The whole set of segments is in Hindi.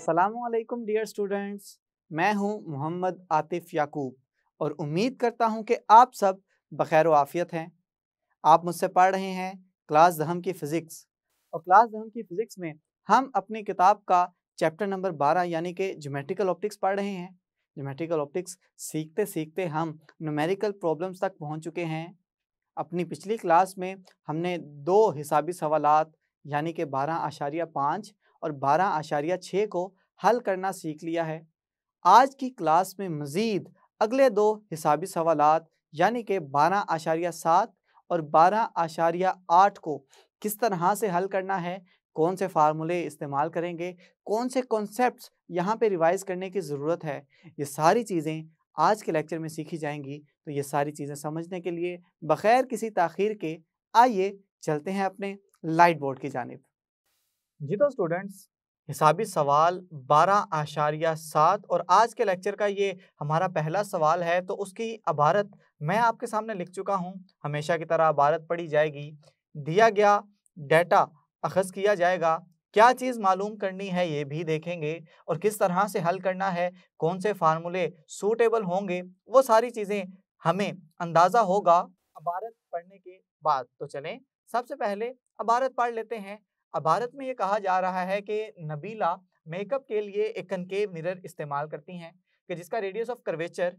अस्सलामुअलैकुम डियर स्टूडेंट्स, मैं हूं मोहम्मद आतिफ याकूब और उम्मीद करता हूं कि आप सब बखैर आफियत हैं। आप मुझसे पढ़ रहे हैं क्लास दहम की फ़िज़िक्स और क्लास दहम की फ़िज़िक्स में हम अपनी किताब का चैप्टर नंबर 12 यानी कि ज्योमेट्रिकल ऑप्टिक्स पढ़ रहे हैं। ज्योमेट्रिकल ऑप्टिक्स सीखते सीखते हम न्यूमेरिकल प्रॉब्लम्स तक पहुंच चुके हैं। अपनी पिछली क्लास में हमने दो हिसाबी सवालात यानी कि 12.5 और 12.6 को हल करना सीख लिया है। आज की क्लास में मज़ीद अगले दो हिसाबी सवालात यानी कि 12.7 और 12.8 को किस तरह से हल करना है, कौन से फार्मूले इस्तेमाल करेंगे, कौन से कॉन्सेप्ट्स यहाँ पे रिवाइज करने की ज़रूरत है, ये सारी चीज़ें आज के लेक्चर में सीखी जाएंगी। तो ये सारी चीज़ें समझने के लिए बग़ैर किसी ताख़ीर के आइए चलते हैं अपने लाइट बोर्ड की जानिब। जी तो स्टूडेंट्स, हिसाबी सवाल 12.7 और आज के लेक्चर का ये हमारा पहला सवाल है, तो उसकी इबारत मैं आपके सामने लिख चुका हूँ। हमेशा की तरह इबारत पढ़ी जाएगी। दिया गया डेटा अखज़ किया जाएगा, क्या चीज़ मालूम करनी है ये भी देखेंगे और किस तरह से हल करना है, कौन से फार्मूले सूटेबल होंगे, वो सारी चीज़ें हमें अंदाज़ा होगा इबारत पढ़ने के बाद। तो चलें सबसे पहले इबारत पढ़ लेते हैं। इबारत में ये कहा जा रहा है कि नबीला मेकअप के लिए एक कनकेव मिरर इस्तेमाल करती हैं कि जिसका रेडियस ऑफ कर्वेचर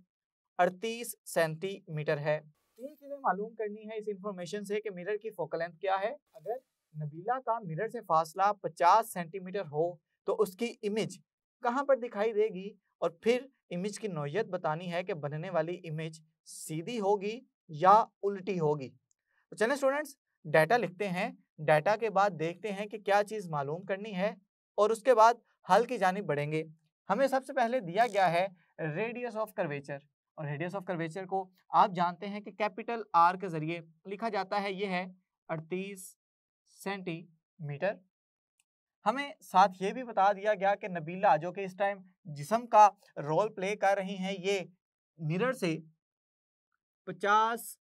38 सेंटीमीटर है। तीन चीजें मालूम करनी है इस इंफॉर्मेशन से कि मिरर की फोकल लेंथ क्या है। अगर नबीला का मिरर से फासला 50 सेंटीमीटर हो तो उसकी इमेज कहाँ पर दिखाई देगी, और फिर इमेज की नौइयत बतानी है कि बनने वाली इमेज सीधी होगी या उल्टी होगी। तो चलें स्टूडेंट्स डाटा लिखते हैं। डाटा के बाद देखते हैं कि क्या चीज़ मालूम करनी है और उसके बाद हल की जानिब बढ़ेंगे। हमें सबसे पहले दिया गया है रेडियस ऑफ कर्वेचर, और रेडियस ऑफ कर्वेचर को आप जानते हैं कि कैपिटल आर के जरिए लिखा जाता है। ये है 38 सेंटीमीटर। हमें साथ ये भी बता दिया गया कि नबीला जो कि इस टाइम जिस्म का रोल प्ले कर रही हैं, ये मिरर से 50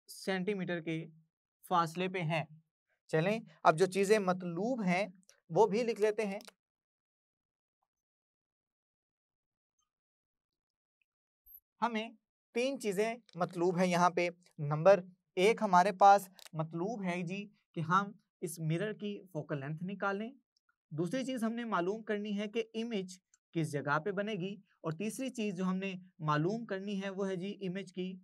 सेंटीमीटर के फासले पे हैं। चलें अब जो चीजें मतलूब हैं वो भी लिख लेते हैं। हमें तीन चीजें मतलूब है यहाँ पे। नंबर एक हमारे पास मतलूब है जी कि हम इस मिरर की फोकल लेंथ निकालें। दूसरी चीज हमने मालूम करनी है कि इमेज किस जगह पे बनेगी, और तीसरी चीज जो हमने मालूम करनी है वो है जी इमेज की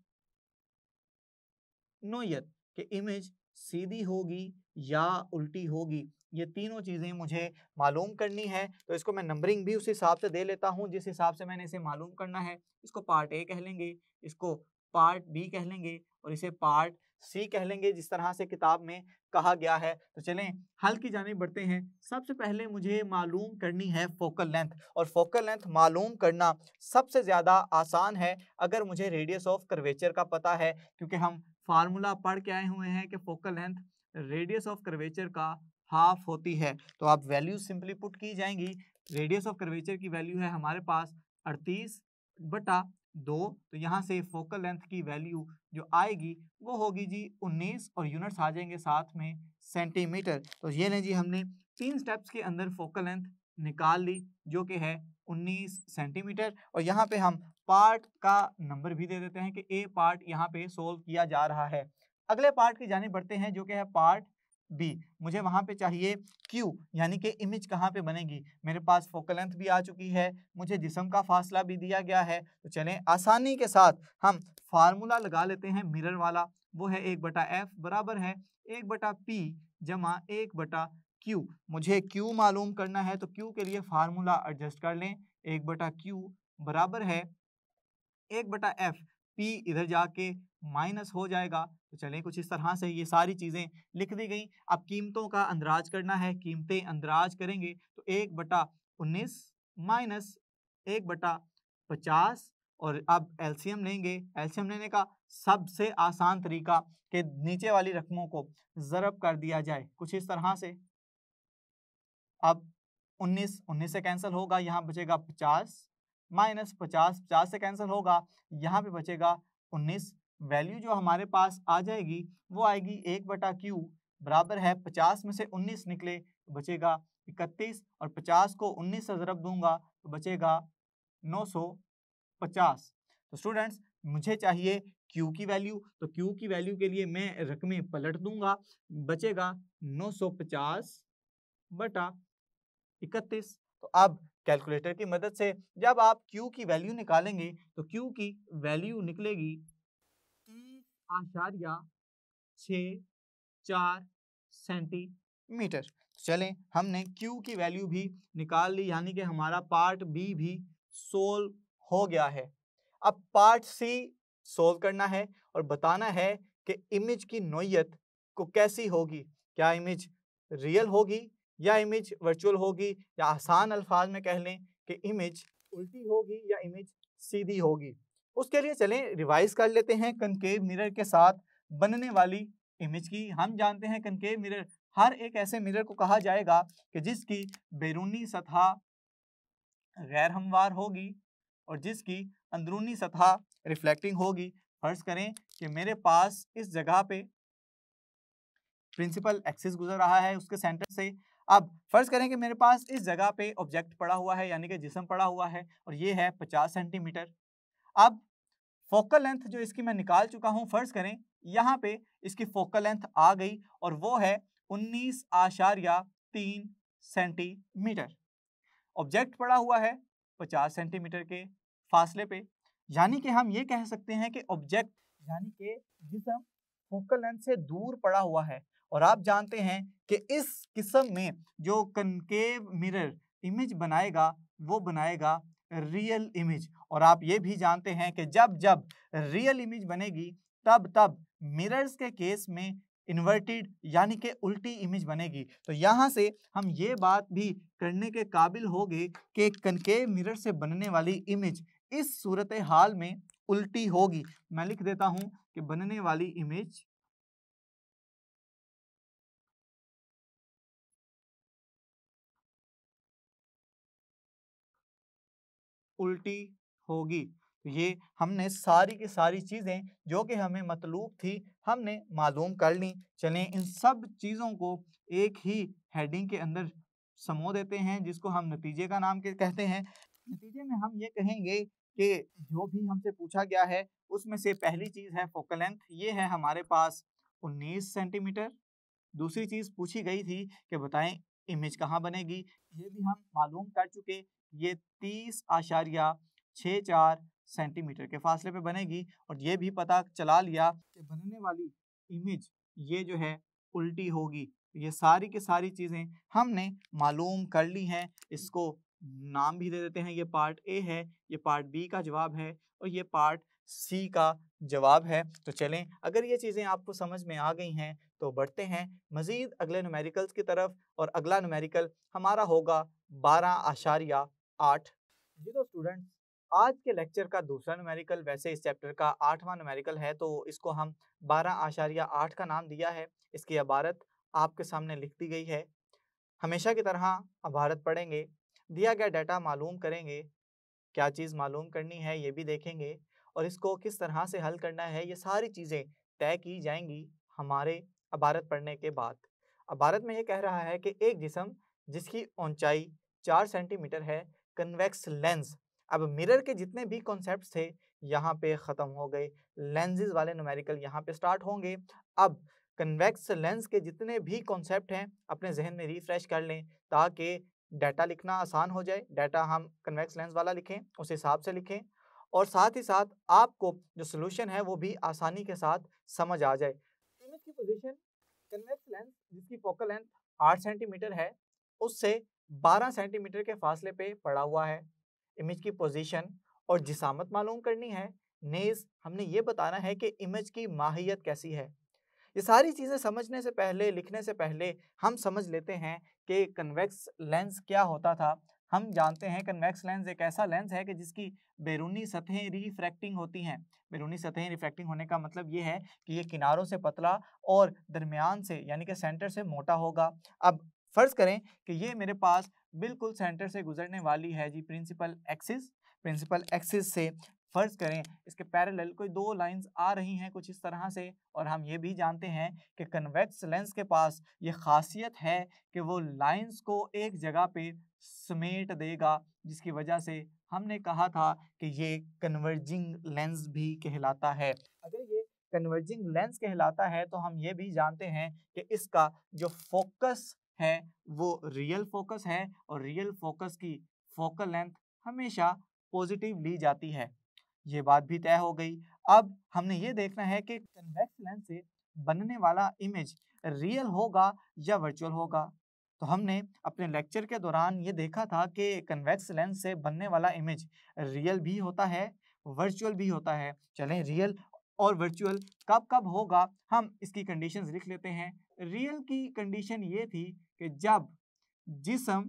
नोयत, कि इमेज सीधी होगी या उल्टी होगी। ये तीनों चीज़ें मुझे मालूम करनी है, तो इसको मैं नंबरिंग भी उस हिसाब से दे लेता हूँ जिस हिसाब से मैंने इसे मालूम करना है। इसको पार्ट ए कह लेंगे, इसको पार्ट बी कह लेंगे और इसे पार्ट सी कह लेंगे, जिस तरह से किताब में कहा गया है। तो चलें हल की जानिब बढ़ते हैं। सबसे पहले मुझे मालूम करनी है फोकल लेंथ, और फोकल लेंथ मालूम करना सबसे ज़्यादा आसान है अगर मुझे रेडियस ऑफ कर्वेचर का पता है, क्योंकि हम फार्मूला पढ़ के आए हुए हैं कि focal length radius of curvature का हाफ होती है। तो आप वैल्यू सिंपली पुट की जाएंगी। रेडियस ऑफ कर्वेचर की वैल्यू है हमारे पास 38/2, तो यहाँ से फोकल लेंथ की वैल्यू जो आएगी वो होगी जी 19, और यूनिट्स आ जाएंगे साथ में सेंटीमीटर। तो ये लें जी, हमने 3 स्टेप्स के अंदर फोकल लेंथ निकाल ली जो कि है 19 सेंटीमीटर। और यहाँ पे हम पार्ट का नंबर भी दे देते हैं कि ए पार्ट यहाँ पे सोल्व किया जा रहा है। अगले पार्ट की जानिब बढ़ते हैं जो कि है पार्ट बी। मुझे वहां पे चाहिए क्यू, यानी कि इमेज कहाँ पे बनेगी। मेरे पास फोकल लेंथ भी आ चुकी है, मुझे जिस्म का फासला भी दिया गया है। तो चलें आसानी के साथ हम फार्मूला लगा लेते हैं मिरर वाला। वो है 1/f बराबर है 1/p जमा 1/q। मुझे q मालूम करना है, तो q के लिए फार्मूला एडजस्ट कर लें। 1/q बराबर है 1/f, p इधर जाके माइनस हो जाएगा। तो चलें कुछ इस तरह से ये सारी चीज़ें लिख दी गई। अब कीमतों का अंदराज करना है, कीमतें अंदराज करेंगे तो 1/19 माइनस 1/50, और अब एलसीएम लेंगे। एलसीएम लेने का सबसे आसान तरीका कि नीचे वाली रकमों को ज़रब कर दिया जाए कुछ इस तरह से। अब 19 से कैंसिल होगा, यहाँ बचेगा 50 माइनस 50 से कैंसिल होगा, यहाँ पे बचेगा 19। वैल्यू जो हमारे पास आ जाएगी वो आएगी 1/q बराबर है 50 में से 19 निकले तो बचेगा 31 और 50 को 19 से ज़रब दूंगा तो बचेगा 950। तो स्टूडेंट्स मुझे चाहिए Q की वैल्यू, तो Q की वैल्यू के लिए मैं रकमें पलट दूंगा, बचेगा 950 बटा 31। तो अब कैलकुलेटर की मदद से जब आप Q की वैल्यू निकालेंगे तो Q की वैल्यू निकलेगी 30.64 सेंटीमीटर। चलें हमने Q की वैल्यू भी निकाल ली, यानी कि हमारा पार्ट बी भी सोल्व हो गया है। अब पार्ट सी सोल्व करना है और बताना है कि इमेज की नोयत को कैसी होगी, क्या इमेज रियल होगी या इमेज वर्चुअल होगी, या आसान अल्फाज में कह लें कि इमेज उल्टी होगी या इमेज सीधी होगी। उसके लिए चलें रिवाइज कर लेते हैं कनकेव मिरर के साथ बनने वाली इमेज की। हम जानते हैं कनकेव मिरर हर एक ऐसे मिरर को कहा जाएगा कि जिसकी बैरूनी सतह गैर हमवार होगी और जिसकी अंदरूनी सतह रिफ्लेक्टिंग होगी। फर्ज करें कि मेरे पास इस जगह पे प्रिंसिपल एक्सिस गुजर रहा है उसके सेंटर से। अब फर्ज करें कि मेरे पास इस जगह पे ऑब्जेक्ट पड़ा हुआ है, यानी कि जिस्म पड़ा हुआ है, और ये है 50 सेंटीमीटर। अब फोकल लेंथ जो इसकी मैं निकाल चुका हूं, फर्ज करें यहाँ पे इसकी फोकल लेंथ आ गई और वो है 19.3 सेंटीमीटर। ऑब्जेक्ट पड़ा हुआ है 50 सेंटीमीटर के फासले पे, यानी कि हम ये कह सकते हैं कि ऑब्जेक्ट यानी कि जिस्म फोकल लेंथ से दूर पड़ा हुआ है। और आप जानते हैं कि इस किस्म में जो कनकेव मिरर इमेज बनाएगा वो बनाएगा रियल इमेज। और आप ये भी जानते हैं कि जब जब रियल इमेज बनेगी तब तब मिरर्स के केस में इन्वर्टेड यानी कि उल्टी इमेज बनेगी। तो यहाँ से हम ये बात भी करने के काबिल हो गए कि कनकेव मिरर से बनने वाली इमेज इस सूरत हाल में उल्टी होगी। मैं लिख देता हूं कि बनने वाली इमेज उल्टी होगी। तो ये हमने सारी की सारी चीज़ें जो कि हमें मतलूब थी हमने मालूम कर ली। चलें इन सब चीज़ों को एक ही हेडिंग के अंदर समो देते हैं जिसको हम नतीजे का नाम कहते हैं। नतीजे में हम ये कहेंगे कि जो भी हमसे पूछा गया है उसमें से पहली चीज़ है फोकल लेंथ, ये है हमारे पास 19 सेंटीमीटर। दूसरी चीज़ पूछी गई थी कि बताएं इमेज कहाँ बनेगी, ये भी हम मालूम कर चुके, ये 30.64 सेंटीमीटर के फासले पे बनेगी। और ये भी पता चला लिया कि बनने वाली इमेज ये जो है उल्टी होगी। ये सारी की सारी चीज़ें हमने मालूम कर ली हैं। इसको नाम भी दे देते हैं, ये पार्ट ए है, ये पार्ट बी का जवाब है और ये पार्ट सी का जवाब है। तो चलें अगर ये चीज़ें आपको समझ में आ गई हैं तो बढ़ते हैं मज़ीद अगले न्यूमेरिकल्स की तरफ। और अगला न्यूमेरिकल हमारा होगा 12.8। जी तो स्टूडेंट्स आज के लेक्चर का दूसरा न्यूमेरिकल वैसे इस चैप्टर का 8वां न्यूमेरिकल है, तो इसको हम 12.8 का नाम दिया है। इसकी इबारत आपके सामने लिख दी गई है। हमेशा की तरह इबारत पढ़ेंगे, दिया गया डाटा मालूम करेंगे, क्या चीज़ मालूम करनी है ये भी देखेंगे और इसको किस तरह से हल करना है ये सारी चीज़ें तय की जाएंगी हमारे इबारत पढ़ने के बाद। इबारत में ये कह रहा है कि एक जिस्म जिसकी ऊंचाई 4 सेंटीमीटर है, कन्वेक्स लेंस। अब मिरर के जितने भी कॉन्सेप्ट थे यहाँ पे ख़त्म हो गए, लेंसेज वाले न्यूमेरिकल यहाँ पे स्टार्ट होंगे। अब कन्वेक्स लेंस के जितने भी कॉन्सेप्ट हैं अपने जहन में रिफ्रेश कर लें ताकि डाटा लिखना आसान हो जाए। डाटा हम कन्वेक्स लेंस वाला लिखें, उस हिसाब से लिखें और साथ ही साथ आपको जो सोल्यूशन है वो भी आसानी के साथ समझ आ जाए। इमेज की पोजीशन कन्वेक्स लेंस जिसकी फोकल लेंथ 8 सेंटीमीटर है उससे 12 सेंटीमीटर के फासले पे पड़ा हुआ है। इमेज की पोजीशन और जिसामत मालूम करनी है। नेज़ हमने ये बताना है कि इमेज की माहियत कैसी है। ये सारी चीज़ें समझने से पहले, लिखने से पहले हम समझ लेते हैं कि कन्वेक्स लेंस क्या होता था। हम जानते हैं कन्वेक्स लेंस एक ऐसा लेंस है कि जिसकी बैरूनी सतहें रिफ्रैक्टिंग होती हैं। बैरूनी सतहें रिफ्रैक्टिंग होने का मतलब ये है कि ये किनारों से पतला और दरमियान से यानी कि सेंटर से मोटा होगा। अब फर्ज करें कि ये मेरे पास बिल्कुल सेंटर से गुजरने वाली है जी प्रिंसिपल एक्सिस। प्रिंसिपल एक्सिस से फर्ज करें इसके पैरेलल कोई दो लाइंस आ रही हैं कुछ इस तरह से, और हम ये भी जानते हैं कि कन्वेक्स लेंस के पास ये खासियत है कि वो लाइंस को एक जगह पे समेट देगा, जिसकी वजह से हमने कहा था कि ये कन्वर्जिंग लेंस भी कहलाता है। अगर ये कन्वर्जिंग लेंस कहलाता है तो हम ये भी जानते हैं कि इसका जो फोकस है वो रियल फोकस है, और रियल फोकस की फोकल लेंथ हमेशा पॉजिटिव ली जाती है। ये बात भी तय हो गई। अब हमने ये देखना है कि कन्वेक्स लेंस से बनने वाला इमेज रियल होगा या वर्चुअल होगा। तो हमने अपने लेक्चर के दौरान ये देखा था कि कन्वेक्स लेंस से बनने वाला इमेज रियल भी होता है, वर्चुअल भी होता है। चलें, रियल और वर्चुअल कब कब होगा हम इसकी कंडीशंस लिख लेते हैं। रियल की कंडीशन ये थी कि जब जिस्म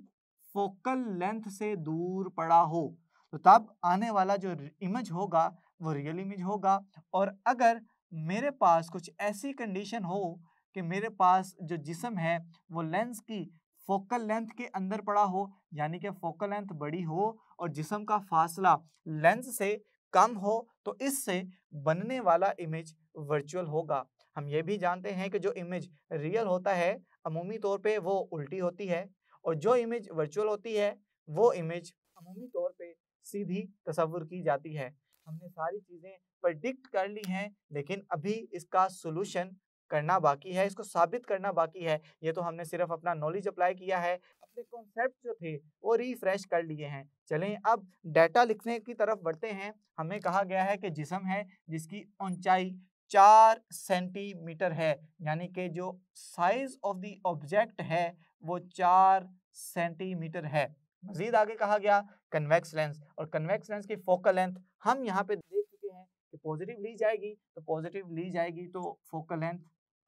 फोकल लेंथ से दूर पड़ा हो तो तब आने वाला जो इमेज होगा वो रियल इमेज होगा। और अगर मेरे पास कुछ ऐसी कंडीशन हो कि मेरे पास जो जिस्म है वो लेंस की फोकल लेंथ के अंदर पड़ा हो, यानी कि फोकल लेंथ बड़ी हो और जिस्म का फासला लेंस से कम हो, तो इससे बनने वाला इमेज वर्चुअल होगा। हम ये भी जानते हैं कि जो इमेज रियल होता है अमूमी तौर पे वो उल्टी होती है, और जो इमेज वर्चुअल होती है वो इमेज अमूमी तौर पे सीधी तस्वुर की जाती है। हमने सारी चीज़ें प्रेडिक्ट कर ली हैं, लेकिन अभी इसका सोल्यूशन करना बाकी है, इसको साबित करना बाकी है। ये तो हमने सिर्फ अपना नॉलेज अप्लाई किया है, अपने कॉन्सेप्ट जो थे वो रिफ्रेश कर लिए हैं। चलें अब डाटा लिखने की तरफ बढ़ते हैं। हमें कहा गया है कि जिस्म है जिसकी ऊंचाई 4 सेंटीमीटर है, यानी कि जो साइज ऑफ द ऑब्जेक्ट है वो 4 सेंटीमीटर है। मजीद आगे कहा गया कन्वेक्स लेंस, और कन्वेक्स लेंस की फोकल लेंथ हम यहाँ पे देख चुके हैं कि पॉजिटिव ली जाएगी, तो पॉजिटिव ली जाएगी तो फोकल लेंथ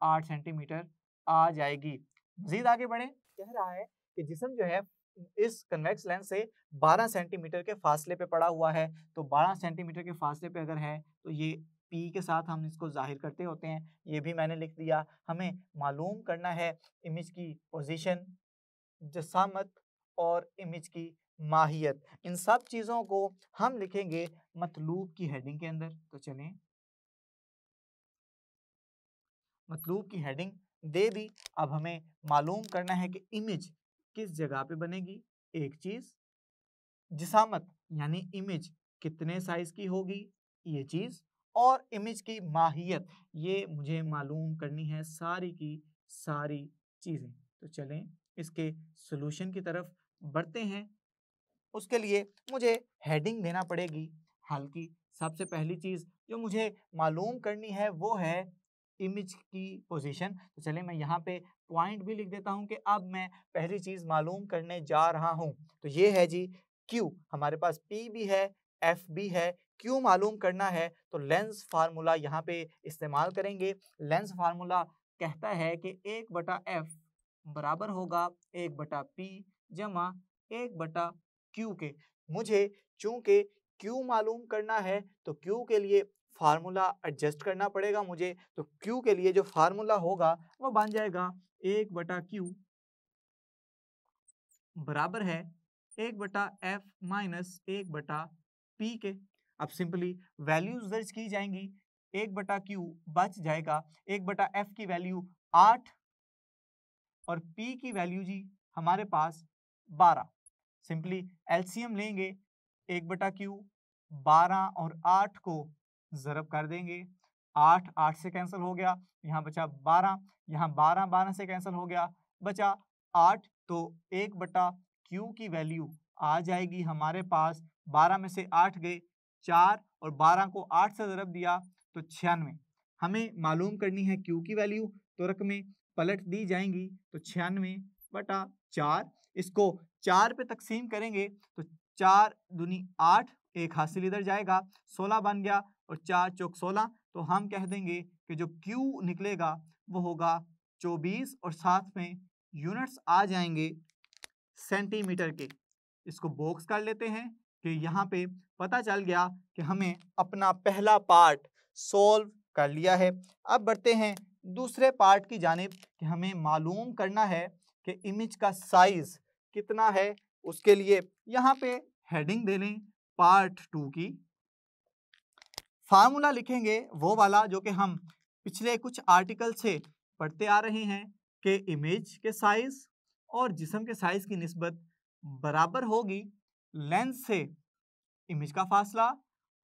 8 सेंटीमीटर आ जाएगी। मजीद आगे बढ़े, कह रहा है कि जिस्म जो है इस कन्वेक्स लेंस से 12 सेंटीमीटर के फासले पे पड़ा हुआ है। तो 12 सेंटीमीटर के फासले पे अगर है तो ये पी के साथ हम इसको जाहिर करते होते हैं, ये भी मैंने लिख दिया। हमें मालूम करना है इमेज की पोजीशन, जसामत और इमेज की माहियत। इन सब चीज़ों को हम लिखेंगे मतलूब की हेडिंग के अंदर। तो चलें, मतलूब की हेडिंग दे दी। अब हमें मालूम करना है कि इमेज किस जगह पे बनेगी। एक चीज़ जिसामत यानी इमेज कितने साइज की होगी, ये चीज़, और इमेज की माहियत ये मुझे मालूम करनी है, सारी की सारी चीज़ें। तो चलें इसके सॉल्यूशन की तरफ बढ़ते हैं। उसके लिए मुझे हेडिंग देना पड़ेगी हल की। सबसे पहली चीज़ जो मुझे मालूम करनी है वो है इमेज की पोजीशन। तो चलिए मैं यहाँ पे पॉइंट भी लिख देता हूँ कि अब मैं पहली चीज़ मालूम करने जा रहा हूँ। तो ये है जी Q, हमारे पास P भी है, F भी है। Q मालूम करना है तो लेंस फार्मूला यहाँ पे इस्तेमाल करेंगे। लेंस फार्मूला कहता है कि 1/F बराबर होगा 1/P जमा 1/Q के। मुझे चूंकि Q मालूम करना है तो Q के लिए फार्मूला एडजस्ट करना पड़ेगा मुझे। तो Q के लिए जो फार्मूला होगा वो बन जाएगा 1/Q बराबर है 1/F माइनस 1/P के। अब सिंपली वैल्यूज दर्ज की जाएंगी। 1/Q बच जाएगा, 1/F की वैल्यू 8 और P की वैल्यू जी हमारे पास 12। सिंपली एलसीएम लेंगे, 1/Q 12 और 8 को ज़रब कर देंगे। 8 8 से कैंसिल हो गया, यहाँ बचा 12, यहाँ 12 12 से कैंसिल हो गया, बचा 8। तो 1/Q की वैल्यू आ जाएगी हमारे पास, 12 में से 8 गए 4 और 12 को 8 से ज़रब दिया तो 96। हमें मालूम करनी है Q की वैल्यू, तो रकमें पलट दी जाएंगी। तो 96/4, इसको 4 पे तकसीम करेंगे तो 4 दूनी 8, एक हासिल इधर जाएगा, 16 बन गया और 4 चौक 16। तो हम कह देंगे कि जो Q निकलेगा वो होगा 24 और साथ में यूनिट्स आ जाएंगे सेंटीमीटर के। इसको बॉक्स कर लेते हैं कि यहाँ पे पता चल गया कि हमें अपना पहला पार्ट सोल्व कर लिया है। अब बढ़ते हैं दूसरे पार्ट की जानिब कि हमें मालूम करना है कि इमेज का साइज कितना है। उसके लिए यहाँ पे हेडिंग दे लें पार्ट 2 की। फार्मूला लिखेंगे वो वाला जो कि हम पिछले कुछ आर्टिकल से पढ़ते आ रहे हैं कि इमेज के साइज और जिस्म के साइज की निस्बत बराबर होगी लेंस से इमेज का फासला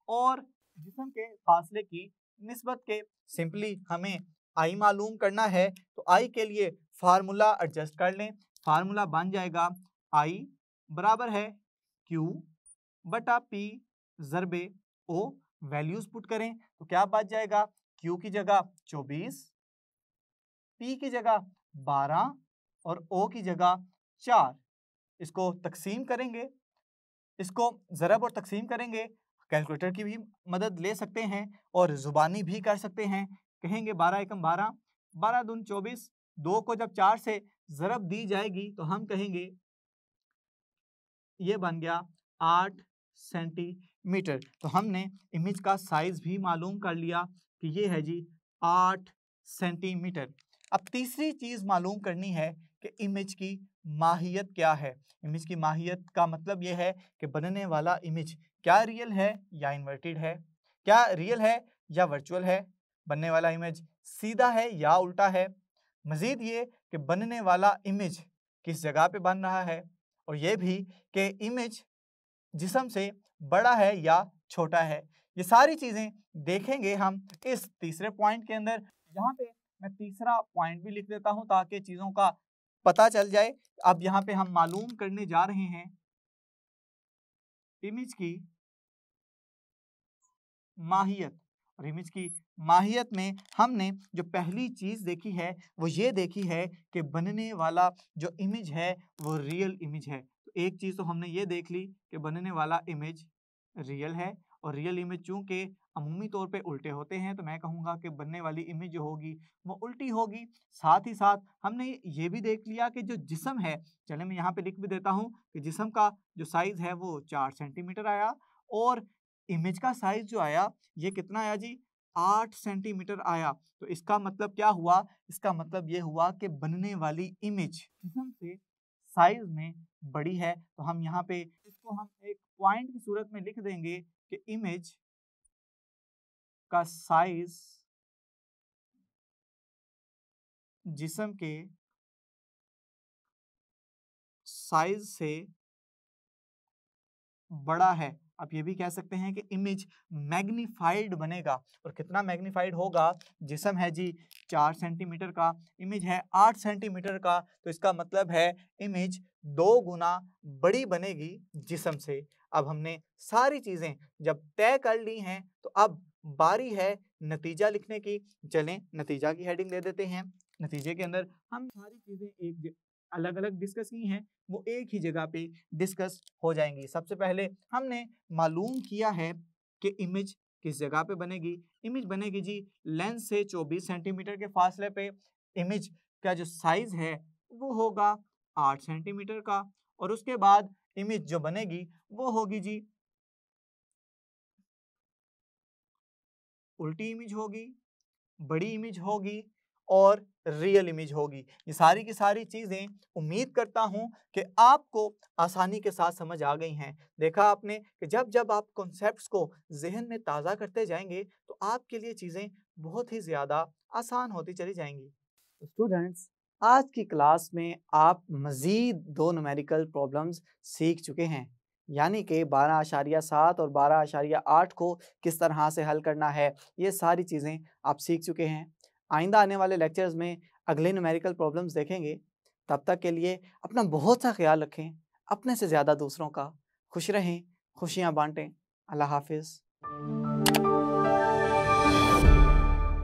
और जिस्म के फासले की निस्बत के। सिंपली हमें आई मालूम करना है तो आई के लिए फार्मूला एडजस्ट कर लें। फार्मूला बन जाएगा आई बराबर है क्यू बटा पी ज़रबे ओ। वैल्यूज पुट करें तो क्या बच जाएगा, क्यू की जगह 24, पी की जगह 12 और ओ की जगह 4। इसको तकसीम करेंगे, इसको ज़रब और तकसीम करेंगे। कैलकुलेटर की भी मदद ले सकते हैं और ज़ुबानी भी कर सकते हैं। कहेंगे 12 एकम 12, 12 दून 24, 2 को जब 4 से ज़रब दी जाएगी तो हम कहेंगे ये बन गया 8 सेंटीमीटर। तो हमने इमेज का साइज भी मालूम कर लिया कि ये है जी 8 सेंटीमीटर। अब तीसरी चीज़ मालूम करनी है कि इमेज की माहियत क्या है। इमेज की माहियत का मतलब ये है कि बनने वाला इमेज क्या रियल है या इन्वर्टेड है, क्या रियल है या वर्चुअल है, बनने वाला इमेज सीधा है या उल्टा है। मज़ीद ये कि बनने वाला इमेज किस जगह पे बन रहा है और ये भी कि इमेज जिस्म से बड़ा है या छोटा है। ये सारी चीज़ें देखेंगे हम इस तीसरे पॉइंट के अंदर। यहाँ पे मैं तीसरा पॉइंट भी लिख देता हूँ ताकि चीज़ों का पता चल जाए। अब यहाँ पे हम मालूम करने जा रहे हैं इमेज की माहियत। और इमेज की माहियत में हमने जो पहली चीज़ देखी है वो ये देखी है कि बनने वाला जो इमेज है वो रियल इमेज है। तो एक चीज़ तो हमने ये देख ली कि बनने वाला इमेज रियल है और रियल इमेज चूँकि अमूमी तौर पे उल्टे होते हैं तो मैं कहूँगा कि बनने वाली इमेज जो होगी वो उल्टी होगी। साथ ही साथ हमने ये भी देख लिया कि जो जिस्म है, चले मैं यहाँ पे लिख भी देता हूँ कि जिस्म का जो साइज़ है वो 4 सेंटीमीटर आया और इमेज का साइज जो आया ये कितना आया जी 8 सेंटीमीटर आया। तो इसका मतलब क्या हुआ, इसका मतलब ये हुआ कि बनने वाली इमेज जिस्म से साइज में बड़ी है। तो हम यहाँ पे इसको हम एक पॉइंट की सूरत में लिख देंगे कि इमेज का साइज जिस्म के साइज से बड़ा है। आप ये भी कह सकते हैं कि इमेज मैग्नीफाइड बनेगा। और कितना मैग्नीफाइड होगा, जिस्म है जी 4 सेंटीमीटर का, इमेज है 8 सेंटीमीटर का, तो इसका मतलब है इमेज 2 गुना बड़ी बनेगी जिस्म से। अब हमने सारी चीज़ें जब तय कर ली हैं तो अब बारी है नतीजा लिखने की। चलें नतीजा की हेडिंग दे देते हैं। नतीजे के अंदर हम सारी चीज़ें एक अलग अलग डिस्कस की हैं वो एक ही जगह पे डिस्कस हो जाएंगी। सबसे पहले हमने मालूम किया है कि इमेज किस जगह पे बनेगी। इमेज बनेगी जी लेंस से 24 सेंटीमीटर के फासले पे। इमेज का जो साइज है वो होगा 8 सेंटीमीटर का और उसके बाद इमेज जो बनेगी वो होगी जी उल्टी इमेज होगी, बड़ी इमेज होगी और रियल इमेज होगी। ये सारी की सारी चीज़ें उम्मीद करता हूँ कि आपको आसानी के साथ समझ आ गई हैं। देखा आपने कि जब जब आप कॉन्सेप्ट्स को जहन में ताज़ा करते जाएंगे तो आपके लिए चीज़ें बहुत ही ज़्यादा आसान होती चली जाएंगी। स्टूडेंट्स, आज की क्लास में आप मज़ीद 2 न्यूमेरिकल प्रॉब्लम्स सीख चुके हैं, यानी कि 12.7 और 12.8 को किस तरह से हल करना है, ये सारी चीज़ें आप सीख चुके हैं। आइंदा आने वाले लेक्चर्स में अगले न्यूमेरिकल प्रॉब्लम्स देखेंगे। तब तक के लिए अपना बहुत सा ख्याल रखें, अपने से ज़्यादा दूसरों का। खुश रहें, खुशियाँ बांटें। अल्लाह हाफिज़।